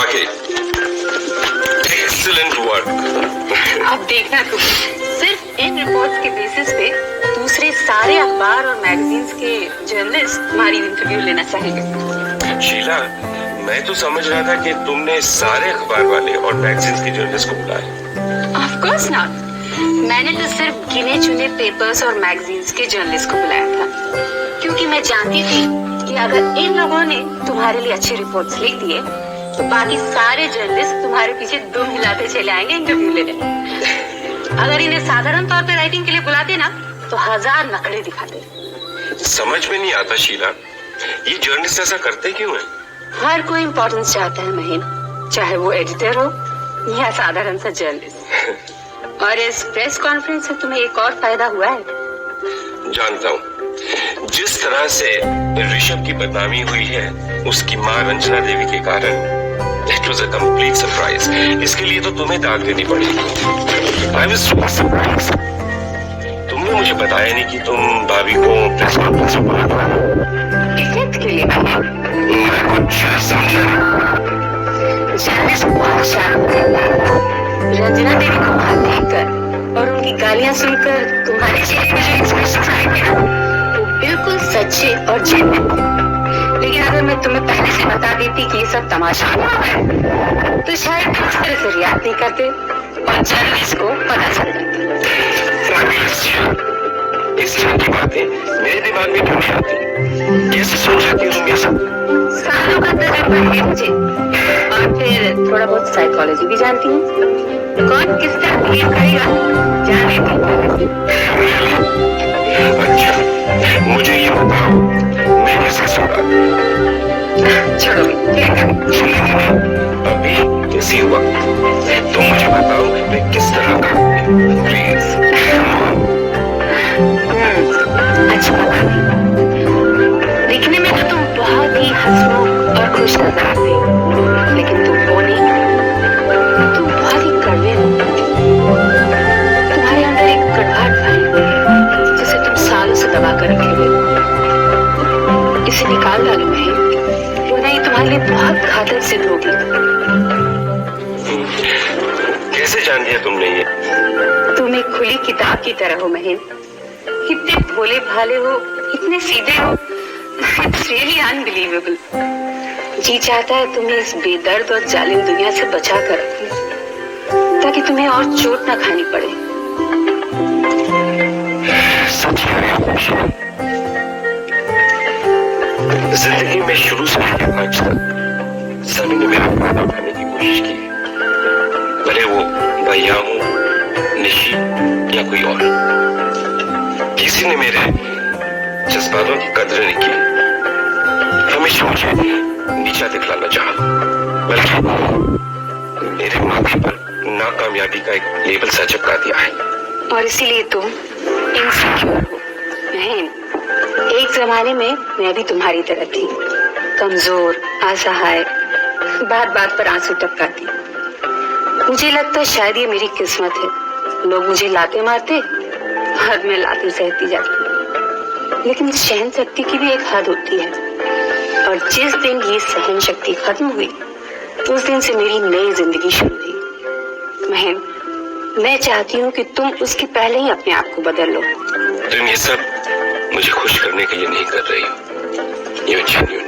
वाकई excellent work. अब देखना तुम, सिर्फ इन रिपोर्ट्स के बेसिस पे दूसरे सारे अखबार और मैगजीन्स के जर्नलिस्ट तुम्हारी इंटरव्यू लेना चाहेंगे। शीला, मैं तो समझ रहा था कि तुमने सारे अखबार वाले और मैगजीन्स के जर्नलिस्ट को बुलाया। ऑफ कोर्स नॉट, मैंने तो सिर्फ गिने चुने पेपर्स और मैगजीन्स के जर्नलिस्ट को बुलाया था, क्योंकि मैं जानती थी कि अगर इन लोगों ने तुम्हारे लिए अच्छे रिपोर्ट्स लिख दिए तो बाकी सारे जर्नलिस्ट तुम्हारे पीछे दुम हिलाते चले आएंगे इंटरव्यू लेने। अगर इन्हें साधारण तौर पे राइटिंग के लिए बुलाते ना तो 1000 नखरे दिखाते। समझ में नहीं आता शीला, ये जर्नलिस्ट ऐसा करते क्यों हैं? हर कोई इम्पोर्टेंस चाहता है महीन, चाहे वो एडिटर हो या साधारण सा जर्नलिस्ट। और इस प्रेस कॉन्फ्रेंस से तुम्हें एक और फायदा हुआ है। जानता हूँ, जिस तरह से ऋषभ की बदनामी हुई है उसकी माँ रंजना देवी के कारण, It was a complete surprise। इसके लिए तो तुम्हें दाग देनी पड़ेगी। I was so surprised। तुमने मुझे बताया नहीं कि तुम भाभी को प्रेस कॉन्फ्रेंस में बुलाया। इज्जत के लिए मैं कुछ समझा रंजना देवी को वहां देखकर और उनकी गालियां सुनकर तुम्हारे चेहरे में जो एक्सप्रेशन आए थे ना, वो बिल्कुल सच्चे और जेन्युइन। लेकिन अगर मैं तुम्हें पहले से बता देती कि ये सब तमाशा हुआ है तो शायद इस तरह से रिएक्ट नहीं करते और जर्नलिस्ट को पता चल जाता। इस तरह की बातें मेरे दिमाग में क्यों नहीं आती? कैसे सोच जाती हूँ ये सब? सालों का तजुर्बा है मुझे, और फिर थोड़ा बहुत साइकोलॉजी भी जानती हूँ। कौन किस तरह बिहेव करेगा जान लेती हूँ। अच्छा, मुझे ये बताओ, मैं कैसे सोचा? छोड़ो अभी कैसी हुआ? तुम मुझे बताओ मैं किस तरह का हूँ, प्लीज। अच्छा पता नहीं, दिखने में तो तुम बहुत ही हंसमुख और खुश नजर आते हो, लेकिन तुम वो नहीं, तुम बहुत ही कड़वे हो। तुम्हारे अंदर एक कड़वाहट भरी हुई है जिसे तुम सालों से दबा कर रखे हुए हो। इसे निकाल डालो नहीं, वरना ये तुम्हारे लिए बहुत घातक सिद्ध होगी। कैसे जान लिया तुमने ये? तुम एक खुली किताब की तरह हो महीन, इतने भोले भाले हो, इतने सीधे हो। It's really unbelievable। जी चाहता है तुम्हें इस बेदर्द और जालिम दुनिया से बचा कर रखूं, ताकि तुम्हें और चोट ना खानी पड़े। सच जिंदगी में शुरू से लेकर आज तक सभी ने मेरा फायदा उठाने की कोशिश की, भले वो भैया हो, निशी या कोई और। किसी ने मेरे जज्बातों की कदर नहीं की, हमेशा मुझे नीचा दिखलाना चाहा, बल्कि मेरे माथे पर नाकामयाबी का एक लेबल सा चिपका दिया है। और इसीलिए तुम इनसिक्योर हो। नहीं, एक जमाने में मैं भी तुम्हारी तरह थी, कमजोर, असहाय, बात बात पर आंसू टपकाती। मुझे लगता शायद ये मेरी किस्मत है। लोग मुझे लाते मारते और मैं लाते सहती जाती। लेकिन सहन शक्ति की भी एक हद होती है, और जिस दिन ये सहन शक्ति खत्म हुई उस दिन से मेरी नई जिंदगी शुरू हुई। महम, मैं चाहती हूँ कि तुम उसके पहले ही अपने आप को बदल लो। तुम ये सब मुझे खुश करने के लिए नहीं कर रही हो, ये जेन्युइन